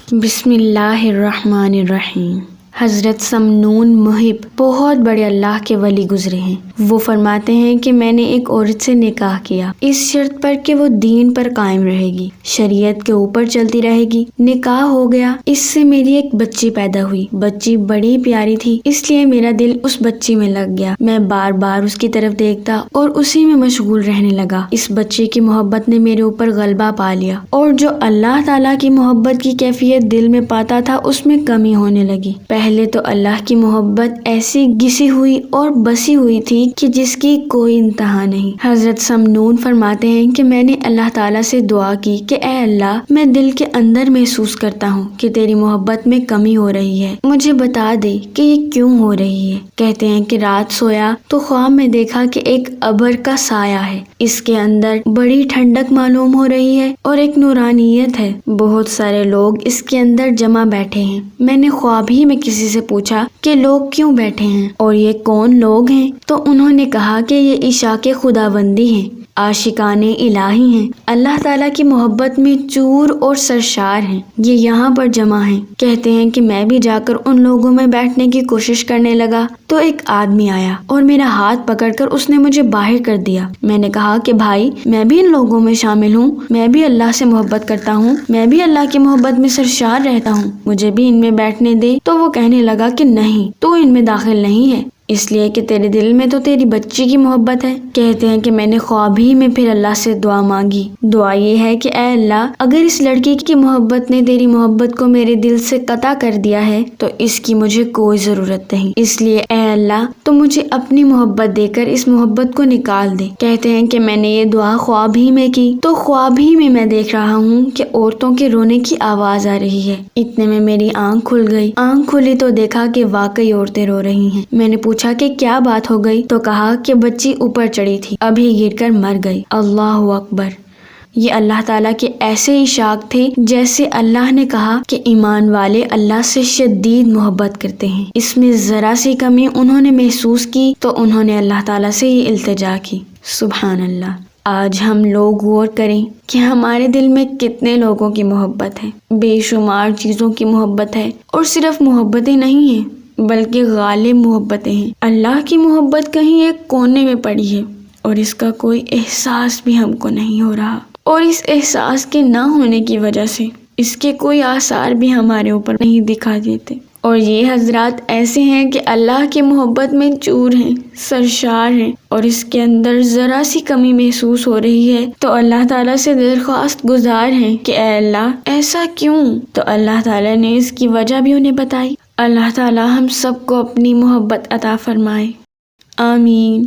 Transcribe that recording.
بسم اللہ الرحمن الرحیم۔ حضرت سمنون محب بہت بڑے اللہ کے ولی گزرے ہیں۔ وہ فرماتے ہیں کہ میں نے ایک عورت سے نکاح کیا اس شرط پر کہ وہ دین پر قائم رہے گی، شریعت کے اوپر چلتی رہے گی۔ نکاح ہو گیا، اس سے میری ایک بچی پیدا ہوئی۔ بچی بڑی پیاری تھی، اس لیے میرا دل اس بچی میں لگ گیا۔ میں بار بار اس کی طرف دیکھتا اور اسی میں مشغول رہنے لگا۔ اس بچی کی محبت نے میرے اوپر غلبہ پا لیا، اور جو اللہ تعالیٰ کی محبت کی کیفیت دل میں پاتا تھا اس میں کمی ہونے لگی۔ پہلے تو اللہ کی محبت ایسی گسی ہوئی اور بسی ہوئی تھی کہ جس کی کوئی انتہا نہیں۔ حضرت سمنون فرماتے ہیں کہ میں نے اللہ تعالیٰ سے دعا کی کہ اے اللہ، میں دل کے اندر محسوس کرتا ہوں کہ تیری محبت میں کمی ہو رہی ہے، مجھے بتا دے کہ یہ کیوں ہو رہی ہے۔ کہتے ہیں کہ رات سویا تو خواب میں دیکھا کہ ایک ابر کا سایہ ہے، اس کے اندر بڑی ٹھنڈک معلوم ہو رہی ہے اور ایک نورانیت ہے۔ بہت سارے لوگ اس کے اندر جمع بیٹھے ہیں۔ میں نے خواب ہی میں کسی سے پوچھا کہ لوگ کیوں بیٹھے ہیں اور یہ کون لوگ ہیں، تو انہوں نے کہا کہ یہ عشاق خداوندی ہیں، عاشقان الہی ہیں، اللہ تعالیٰ کی محبت میں چور اور سرشار ہیں، یہ یہاں پر جمع ہیں۔ کہتے ہیں کہ میں بھی جا کر ان لوگوں میں بیٹھنے کی کوشش کرنے لگا تو ایک آدمی آیا اور میرا ہاتھ پکڑ کر اس نے مجھے باہر کر دیا۔ میں نے کہا کہ بھائی، میں بھی ان لوگوں میں شامل ہوں، میں بھی اللہ سے محبت کرتا ہوں، میں بھی اللہ کی محبت میں سرشار رہتا ہوں، مجھے بھی ان میں بیٹھنے دے۔ تو وہ کہنے لگا کہ نہیں، تو ان میں داخل نہیں ہے، اس لیے کہ تیرے دل میں تو تیری بچی کی محبت ہے۔ کہتے ہیں کہ میں نے خواب ہی میں پھر اللہ سے دعا مانگی۔ دعا یہ ہے کہ اے اللہ، اگر اس لڑکی کی محبت نے تیری محبت کو میرے دل سے قطع کر دیا ہے تو اس کی مجھے کوئی ضرورت نہیں، اس لیے اے اللہ تو مجھے اپنی محبت دے کر اس محبت کو نکال دے۔ کہتے ہیں کہ میں نے یہ دعا خواب ہی میں کی تو خواب ہی میں دیکھ رہا ہوں کہ عورتوں کے رونے کی آواز آ رہی ہے۔ اتنے میں میری آنکھ کھل گئی۔ آنکھ کھلی تو دیکھا کہ واقعی عورتیں رو رہی ہیں۔ میں نے پوچھا کہ کیا بات ہو گئی، تو کہا کہ بچی اوپر چڑھی تھی، ابھی گر کر مر گئی۔ اللہ اکبر! یہ اللہ تعالیٰ کے ایسے عشاق تھے جیسے اللہ نے کہا کہ ایمان والے اللہ سے شدید محبت کرتے ہیں۔ اس میں ذرا سی کمی انہوں نے محسوس کی تو انہوں نے اللہ تعالیٰ سے یہ التجا کی۔ سبحان اللہ! آج ہم لوگ غور کریں کہ ہمارے دل میں کتنے لوگوں کی محبت ہے، بے شمار چیزوں کی محبت ہے، اور صرف محبتیں نہیں ہیں بلکہ غالب محبتیں ہیں۔ اللہ کی محبت کہیں ایک کونے میں پڑی ہے اور اس کا کوئی احساس بھی ہم کو نہیں ہو رہا، اور اس احساس کے نہ ہونے کی وجہ سے اس کے کوئی آثار بھی ہمارے اوپر نہیں دکھا دیتے۔ اور یہ حضرات ایسے ہیں کہ اللہ کی محبت میں چور ہیں، سرشار ہیں، اور اس کے اندر ذرا سی کمی محسوس ہو رہی ہے تو اللہ تعالیٰ سے درخواست گزار ہیں کہ اے اللہ ایسا کیوں؟ تو اللہ تعالیٰ نے اس کی وجہ بھی انہیں بتائی۔ اللہ تعالیٰ ہم سب کو اپنی محبت عطا فرمائے، آمین۔